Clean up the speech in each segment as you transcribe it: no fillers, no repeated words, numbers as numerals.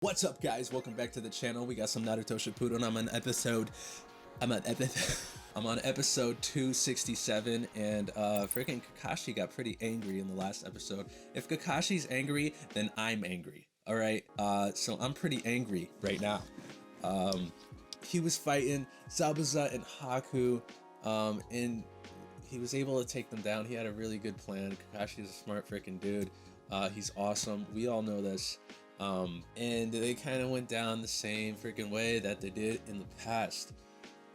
What's up, guys? Welcome back to the channel. We got some Naruto Shippuden. I'm on episode 267, and freaking Kakashi got pretty angry in the last episode. If Kakashi's angry, then I'm angry. All right. So I'm pretty angry right now. He was fighting Zabuza and Haku, and he was able to take them down. He had a really good plan. Kakashi's a smart freaking dude. He's awesome. We all know this. And they kind of went down the same freaking way that they did in the past.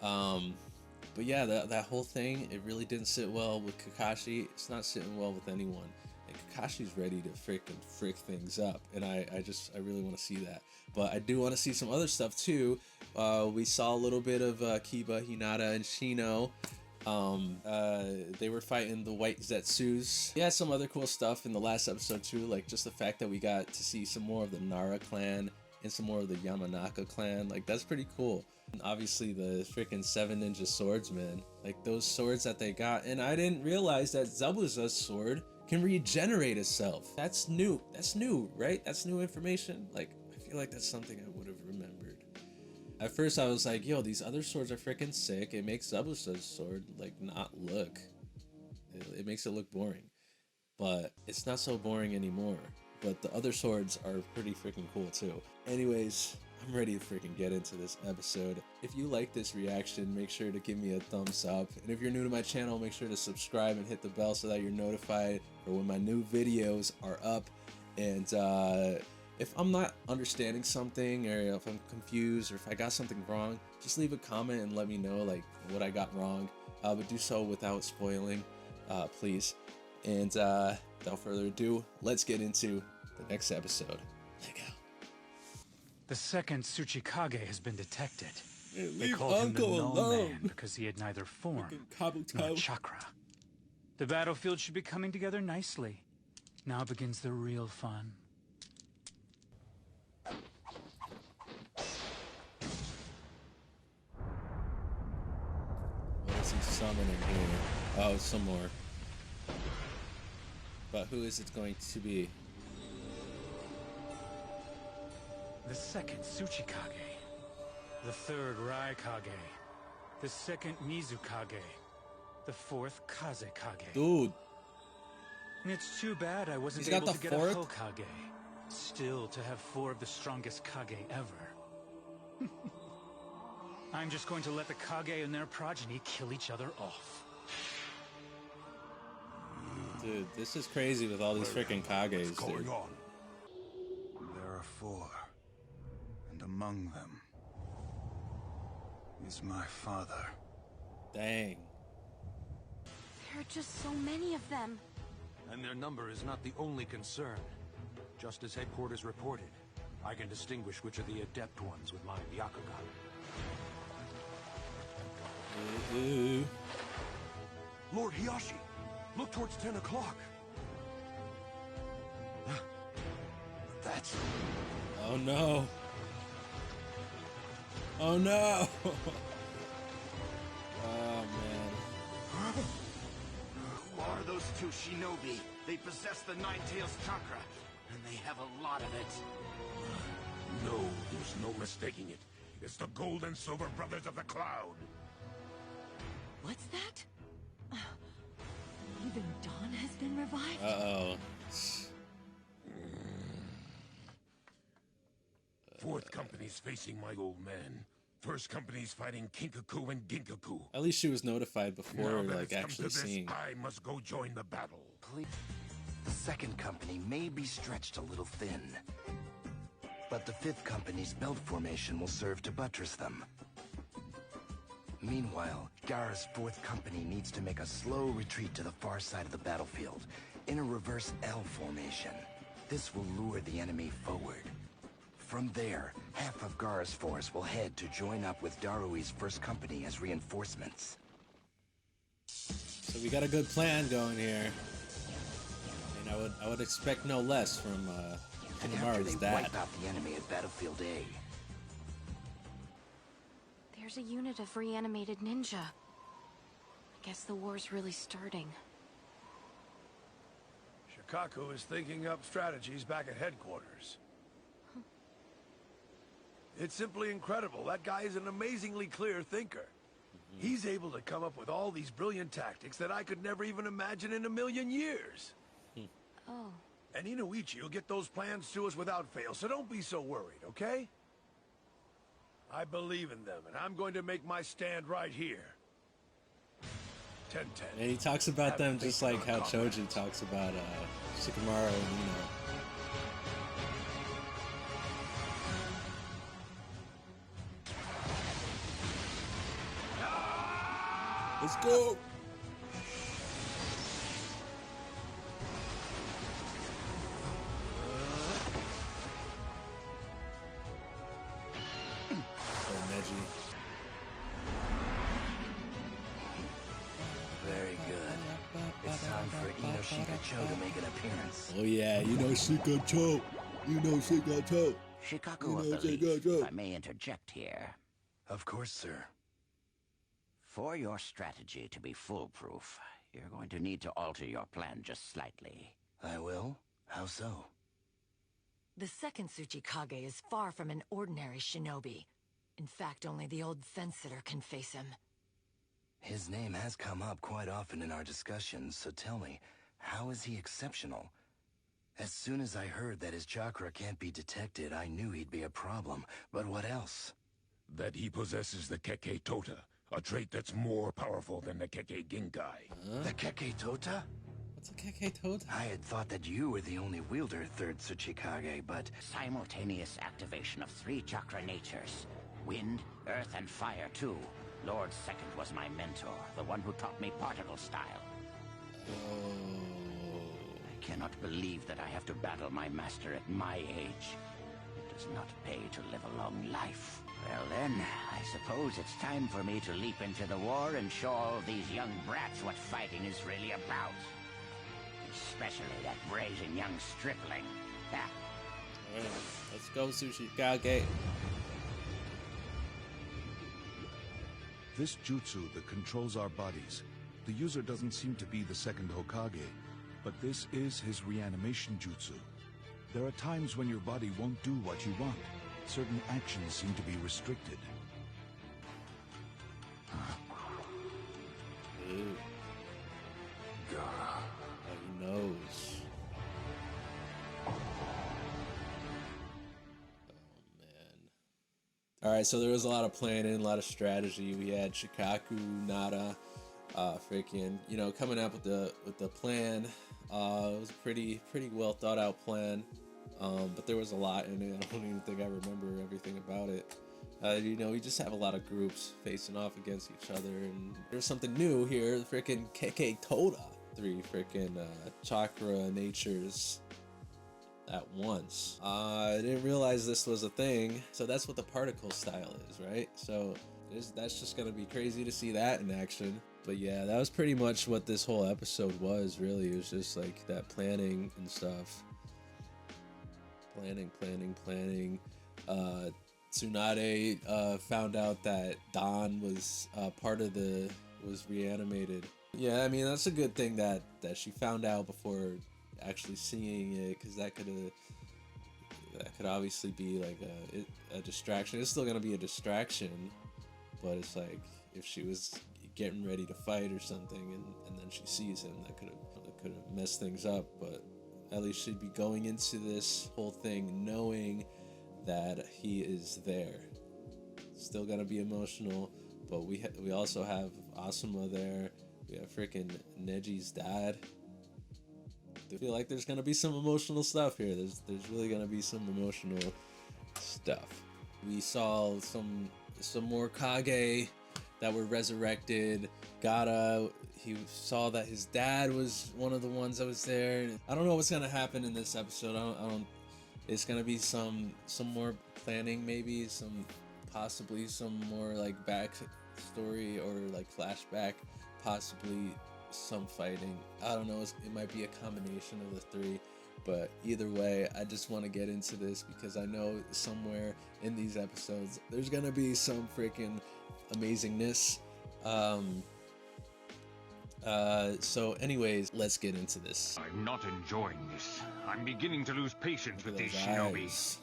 But yeah, that whole thing, it really didn't sit well with Kakashi. It's not sitting well with anyone. And Kakashi's ready to frick things up, and I really want to see that. But I do want to see some other stuff too. We saw a little bit of Kiba, Hinata, and Shino. They were fighting the white Zetsus. Yeah, some other cool stuff in the last episode too, like just the fact that we got to see some more of the Nara clan and some more of the Yamanaka clan. Like, that's pretty cool. And obviously the freaking 7 ninja swordsmen, like those swords that they got. And I didn't realize that Zabuza's sword can regenerate itself. That's new, right? That's new information. Like, I feel like that's something I would have remembered. At first I was like, yo, these other swords are freaking sick. It makes Zabuza's sword like not look. It makes it look boring. But it's not so boring anymore. But the other swords are pretty freaking cool too. Anyways, I'm ready to freaking get into this episode. If you like this reaction, make sure to give me a thumbs up. And if you're new to my channel, make sure to subscribe and hit the bell so that you're notified for when my new videos are up. And if I'm not understanding something, or if I'm confused, or if I got something wrong, just leave a comment and let me know like what I got wrong. But do so without spoiling, please. And without further ado, let's get into the next episode. Let go. The second Tsuchikage has been detected. Hey, they leave called him the Uncle Null alone Man because he had neither form Kabuto. nor chakra. The battlefield should be coming together nicely. Now begins the real fun. What is he summoning here? Oh, some more. But who is it going to be? The second Tsuchikage. The third Raikage. The second Mizukage. The fourth Kazekage. Dude. It's too bad I wasn't able to get a Hokage. Still, to have 4 of the strongest Kage ever. I'm just going to let the Kage and their progeny kill each other off. Dude, this is crazy with all these freaking Kages, What's going on? There are 4, and among them is my father. Dang. There are just so many of them. And their number is not the only concern. Just as headquarters reported, I can distinguish which are the adept ones with my Byakugan. Lord Hiyashi, look towards 10 o'clock. That's... Oh no. Oh no. Oh man. Who are those 2 shinobi? They possess the Nine-Tails chakra, and they have a lot of it. No, there's no mistaking it. It's the Gold and Silver Brothers of the Cloud. What's that? Even Dawn has been revived? Uh-oh. Fourth company's facing my old man. First company's fighting Kinkaku and Ginkaku. At least she was notified before, Now that like, it's come actually to this, seeing. I must go join the battle. Please. The second company may be stretched a little thin, but the fifth company's belt formation will serve to buttress them. Meanwhile, Gaara's fourth company needs to make a slow retreat to the far side of the battlefield, in a reverse L formation. This will lure the enemy forward. From there, half of Gaara's force will head to join up with Darui's first company as reinforcements. So we got a good plan going here. And I would expect no less from And after they Hikamaru's dad. wipe out the enemy at Battlefield A, There's a unit of reanimated ninja. I guess the war's really starting. Shikaku is thinking up strategies back at headquarters. It's simply incredible. That guy is an amazingly clear thinker. He's able to come up with all these brilliant tactics that I could never even imagine in a million years. Oh. And Inoichi will get those plans to us without fail, so don't be so worried, okay? I believe in them, and I'm going to make my stand right here. 10-10. And he talks about them just like how Choji talks about Shikamaru and Ino. Let's go! Very good. It's time for Ino Shikacho to make an appearance. Oh yeah, you know Shikacho. You know Shikacho. Shikaku of the Leaf, if I may interject here. Of course, sir. For your strategy to be foolproof, you're going to need to alter your plan just slightly. I will? How so? The second Tsuchikage is far from an ordinary shinobi. In fact, only the old fence-sitter can face him. His name has come up quite often in our discussions, so tell me, how is he exceptional? As soon as I heard that his chakra can't be detected, I knew he'd be a problem. But what else? That he possesses the kekkei tota, a trait that's more powerful than the kekkei genkai. The kekkei tota? What's a kekkei tota? I had thought that you were the only wielder, third Tsuchikage, but... Simultaneous activation of 3 chakra natures. Wind, earth, and fire, too. Lord Second was my mentor, the one who taught me particle style. I cannot believe that I have to battle my master at my age. It does not pay to live a long life. Well then, I suppose it's time for me to leap into the war and show all these young brats what fighting is really about. Especially that brazen young stripling. Ha! Alright, let's go, Tsuchikage. This jutsu that controls our bodies, the user doesn't seem to be the second Hokage, but this is his reanimation jutsu. There are times when your body won't do what you want. Certain actions seem to be restricted. Ew. Gara. Oh, he knows. Alright, so there was a lot of planning, a lot of strategy. We had Shikaku, Nara, freaking, you know, coming up with the plan. It was a pretty well thought out plan. But there was a lot in it. I don't even think I remember everything about it. You know, we just have a lot of groups facing off against each other, and there's something new here. The freaking kekkei tota, 3 freaking chakra natures at once. I didn't realize this was a thing. So that's what the particle style is, right? So that's just gonna be crazy to see that in action. But yeah, that was pretty much what this whole episode was, really. It was just like that planning and stuff. Planning. Tsunade found out that Don was was reanimated. Yeah, I mean, that's a good thing that she found out before actually seeing it, because that could obviously be like a distraction. It's still gonna be a distraction, but it's like if she was getting ready to fight or something and then she sees him, that could have messed things up. But at least she'd be going into this whole thing knowing that he is there. Still gonna be emotional, but we also have Asuma there. We have freaking Neji's dad. I feel like there's gonna be some emotional stuff here. There's really gonna be some emotional stuff. We saw some more Kage that were resurrected. Gaara, he saw that his dad was one of the ones that was there. I don't know what's gonna happen in this episode. I don't. It's gonna be some more planning, maybe possibly some more like back story or like flashback, possibly some fighting. I don't know. It might be a combination of the 3. But either way, I just want to get into this because I know somewhere in these episodes there's gonna be some freaking amazingness. So anyways, let's get into this. I'm not enjoying this. I'm beginning to lose patience with these shinobi.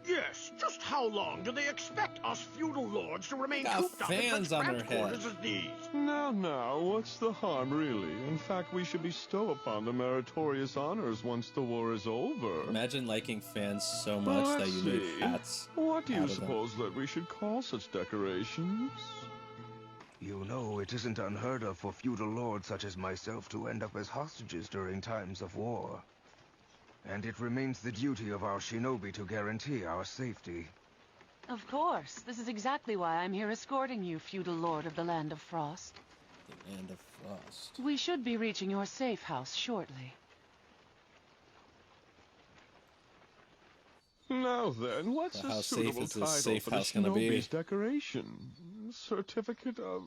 Yes, just how long do they expect us feudal lords to remain got cooped up in fans such on their cramped head. quarters as these? Now, what's the harm, really? In fact, we should bestow upon them meritorious honors once the war is over. Imagine liking fans so much that you made hats. What do you out of them. suppose that we should call such decorations? You know, it isn't unheard of for feudal lords such as myself to end up as hostages during times of war. And it remains the duty of our shinobi to guarantee our safety. Of course. This is exactly why I'm here escorting you, feudal lord of the Land of Frost. The Land of Frost. We should be reaching your safe house shortly. Now then, what's So a how suitable safe is this title safe for the house gonna be? shinobi's decoration? Certificate of...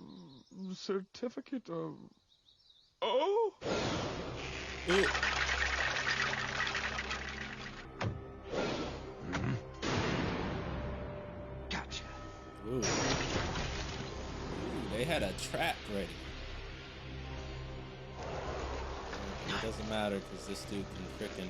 Oh! Ooh. Gotcha. Ooh. Ooh, they had a trap ready. It doesn't matter because this dude can frickin'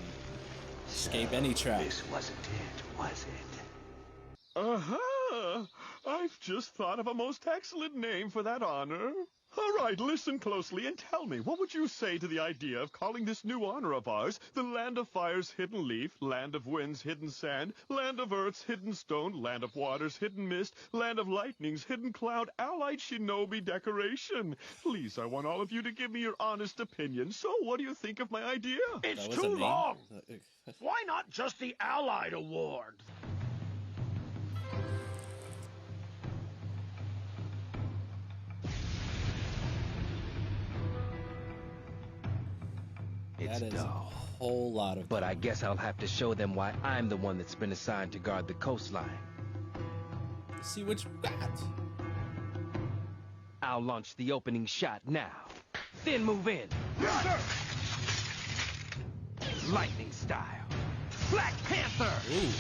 escape any trap. This wasn't it, was it? Aha! I've just thought of a most excellent name for that honor. All right, listen closely and tell me, what would you say to the idea of calling this new honor of ours the Land of Fire's Hidden Leaf, Land of Wind's Hidden Sand, Land of Earth's Hidden Stone, Land of Water's Hidden Mist, Land of Lightning's Hidden Cloud, Allied Shinobi Decoration? Please, I want all of you to give me your honest opinion. So, what do you think of my idea? It's too long! Why not just the Allied Award? It's That is dull. a whole lot of. But I guess I'll have to show them why I'm the one that's been assigned to guard the coastline. See what you got. I'll launch the opening shot now. Then move in. Yes, sir! Lightning style. Black Panther! Ooh.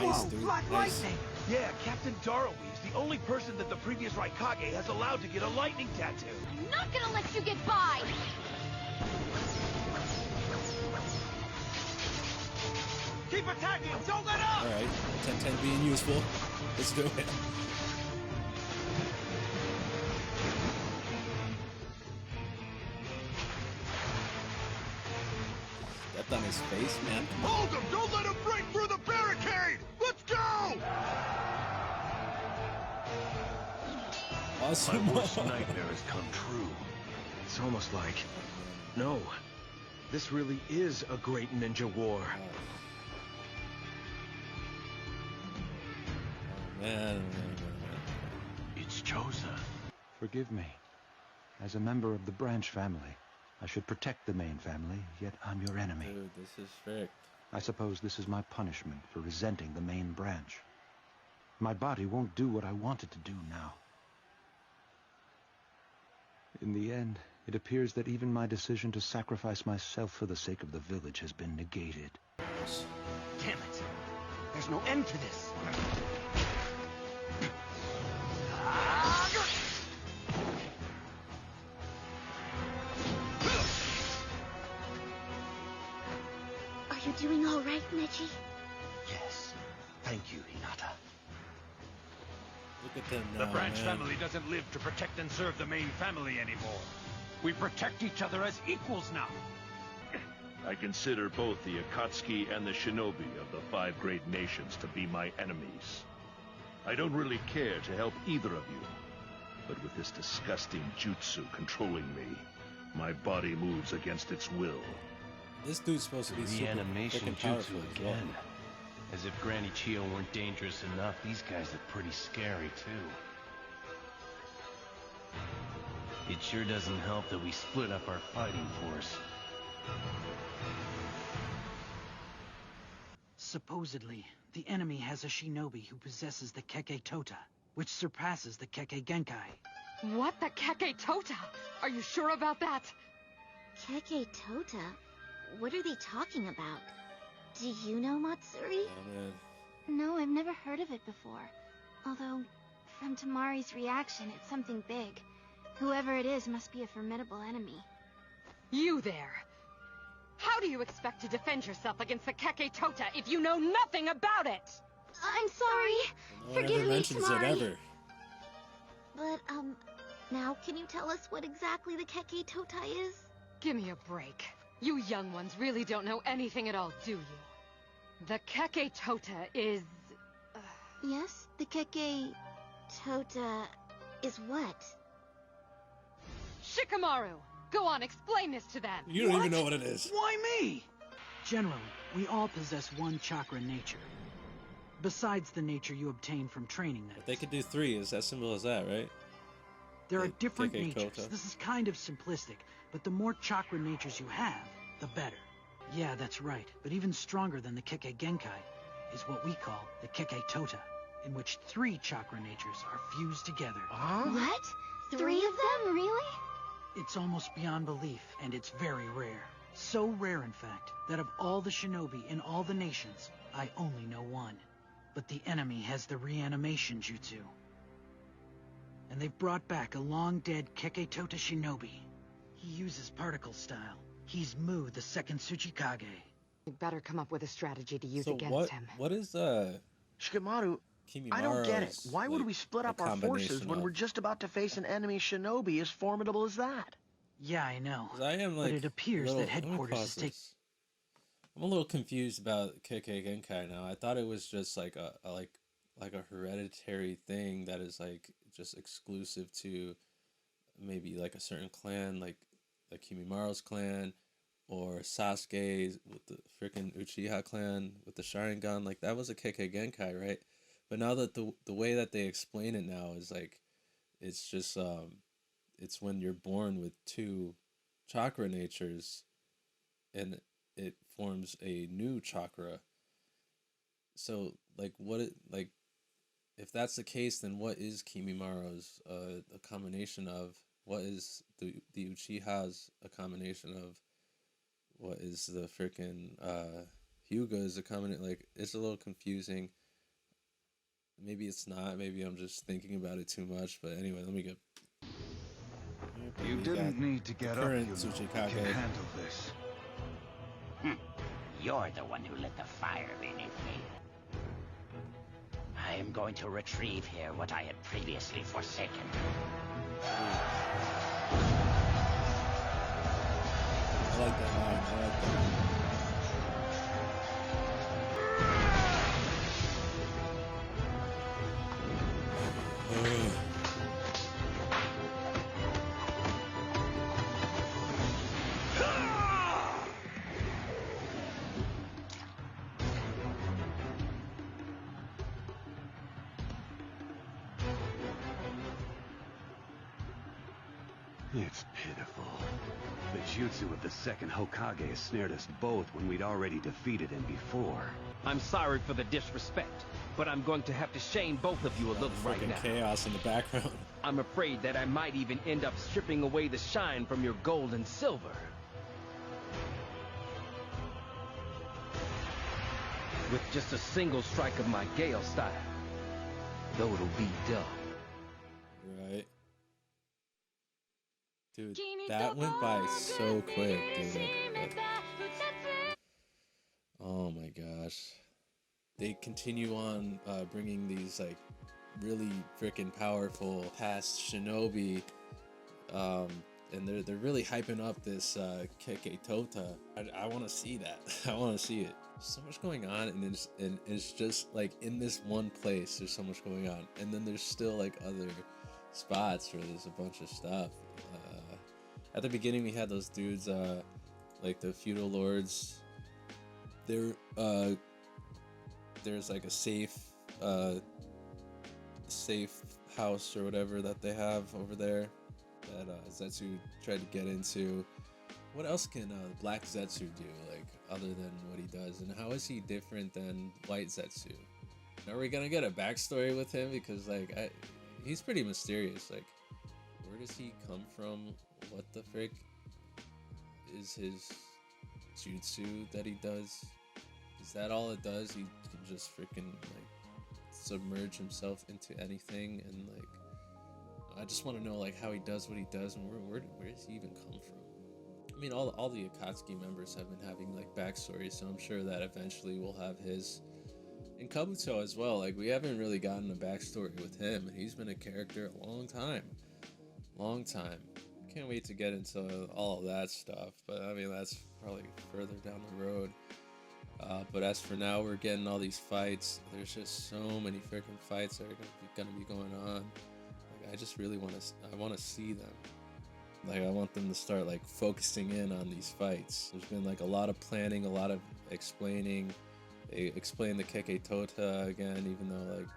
Nice, dude. Black Nice. Lightning! Yeah, Captain Darrowby is the only person that the previous Raikage has allowed to get a lightning tattoo. I'm not gonna let you get by! Keep attacking! Don't let up! Alright, 10-10 being useful. Let's do it. Stepped on his face, man. Hold him! Don't let him break through the barricade! Let's go! Awesome. My worst nightmare has come true. It's almost like... No. This really is a great ninja war. Man. It's Joseph. Forgive me. As a member of the branch family, I should protect the main family, yet I'm your enemy. Dude, this is strict. I suppose this is my punishment for resenting the main branch. My body won't do what I want it to do now. In the end, it appears that even my decision to sacrifice myself for the sake of the village has been negated. Damn it! There's no end to this! Are you doing all right, Neji? Yes. Thank you, Hinata. Look at them now, The branch man. family doesn't live to protect and serve the main family anymore. We protect each other as equals now. I consider both the Akatsuki and the Shinobi of the 5 great nations to be my enemies. I don't really care to help either of you. But with this disgusting jutsu controlling me, my body moves against its will. This dude's supposed to be super Reanimation freaking powerful jutsu as well. again. As if Granny Chio weren't dangerous enough, these guys are pretty scary too. It sure doesn't help that we split up our fighting force. Supposedly, the enemy has a shinobi who possesses the kekkei tota, which surpasses the kekkei genkai. What? The kekkei tota? Are you sure about that? Kekkei tota? What are they talking about? Do you know, Matsuri? No, I've never heard of it before. Although, from Tamari's reaction, it's something big. Whoever it is must be a formidable enemy. You there! How do you expect to defend yourself against the kekkei tota if you know nothing about it? I'm sorry. No one Forgive ever me, mentions it Tamari. ever. But, now can you tell us what exactly the kekkei tota is? Give me a break. You young ones really don't know anything at all, do you? The kekkei tota is... Yes, the kekkei tota is what? Shikamaru! Go on, explain this to them! You don't even know what it is. Why me? Generally, we all possess one chakra nature. Besides the nature you obtain from training them. But they could do 3. Is as simple as that, right? There are Like different kekkei natures. tota. This is kind of simplistic, but the more chakra natures you have, the better. Yeah, that's right. But even stronger than the kekkei genkai is what we call the kekkei tota, in which 3 chakra natures are fused together. What? 3 of them? Really? It's almost beyond belief, and it's very rare. So rare, in fact, that of all the shinobi in all the nations, I only know one. But the enemy has the reanimation jutsu. And they've brought back a long-dead kekkei tota shinobi. He uses particle style. He's Mu, the second Tsuchikage. We'd better come up with a strategy to use So against him. what is Shikamaru, I don't get it. Why would we split up our forces when we're just about to face an enemy shinobi as formidable as that? Yeah, I know. I am but it appears that headquarters is taking... I'm a little confused about kekkei genkai now. I thought it was just like a hereditary thing that is like just exclusive to maybe like a certain clan, like Kimimaro's clan, or Sasuke's with the freaking Uchiha clan with the Sharingan. Like that was a kekkei genkai, right? But now that the way that they explain it now is like, it's just it's when you're born with 2 chakra natures, and it forms a new chakra. So like if that's the case, then what is Kimimaro's a combination of? What is the Uchiha's a combination of? What is the freaking Hyuga's a combination? Like, it's a little confusing. Maybe it's not. Maybe I'm just thinking about it too much. But anyway, let me get. You didn't need to get up, you know. You can handle this. You're the one who lit the fire beneath me. I am going to retrieve here what I had previously forsaken. I like that line. I like that. It's pitiful. The jutsu of the second Hokage has snared us both when we'd already defeated him before. I'm sorry for the disrespect, but I'm going to have to shame both of you a little right now. Chaos in the background. I'm afraid that I might even end up stripping away the shine from your gold and silver. With just a single strike of my Gale style. Though it'll be dull. Right. Dude, that went by so quick, dude. Oh my gosh. They continue on bringing these like really freaking powerful past shinobi, and they're really hyping up this kekkei tota. I want to see that. I want to see it. So much going on, and it's just like in this one place there's so much going on, and then there's still like other spots where there's a bunch of stuff. At the beginning we had those dudes, like the feudal lords. There's like a safe house or whatever that they have over there that Zetsu tried to get into. What else can Black Zetsu do, like, other than what he does? And how is he different than White Zetsu? Are we gonna get a backstory with him? Because, like, he's pretty mysterious. Like, where does he come from? What the frick is his jutsu that he does? Is that all it does? He can just freaking, like, submerge himself into anything and, like, I just want to know like how he does what he does, and where does he even come from? I mean, all the Akatsuki members have been having like backstories, so I'm sure that eventually we'll have his. And Kabuto as well. Like we haven't really gotten a backstory with him, and he's been a character a long time. Can't wait to get into all of that stuff, but I mean that's probably further down the road. But as for now, we're getting all these fights. There's just so many freaking fights that are gonna be going on. Like I just really want to see them. Like I want them to start like focusing in on these fights. There's been like a lot of planning, a lot of explaining. They explained the kekkei tota again, even though like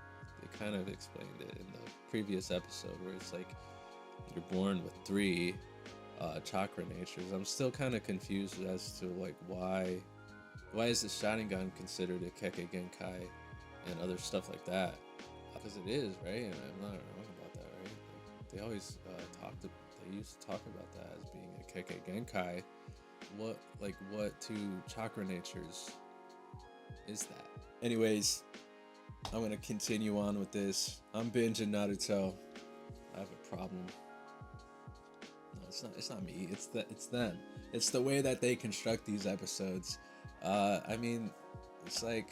they kind of explained it in the previous episode, where it's like you're born with 3 chakra natures. I'm still kind of confused as to like why is the Sharingan considered a kekkei genkai and other stuff like that? Because it is, right? And I'm not wrong about that, right? Like, they always they used to talk about that as being a kekkei genkai. What 2 chakra natures is that? Anyways, I'm gonna continue on with this. I'm binging Naruto. I have a problem. No, it's not me. It's them. It's the way that they construct these episodes. I mean, it's like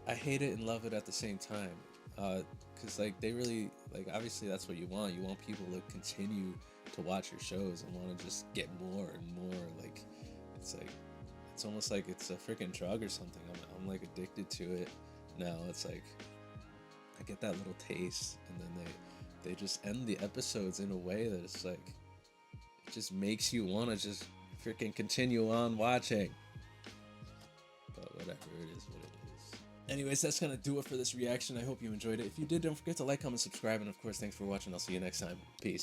I hate it and love it at the same time. Cause like they really like obviously that's what you want. You want people to continue to watch your shows and want to just get more and more. Like it's almost like it's a freaking drug or something. I'm like addicted to it now. It's like I get that little taste, and then they just end the episodes in a way that it's like it just makes you want to just freaking continue on watching. But whatever, it is what it is. Anyways, that's gonna do it for this reaction. I hope you enjoyed it. If you did, don't forget to like, comment, subscribe, and of course, thanks for watching. I'll see you next time. Peace.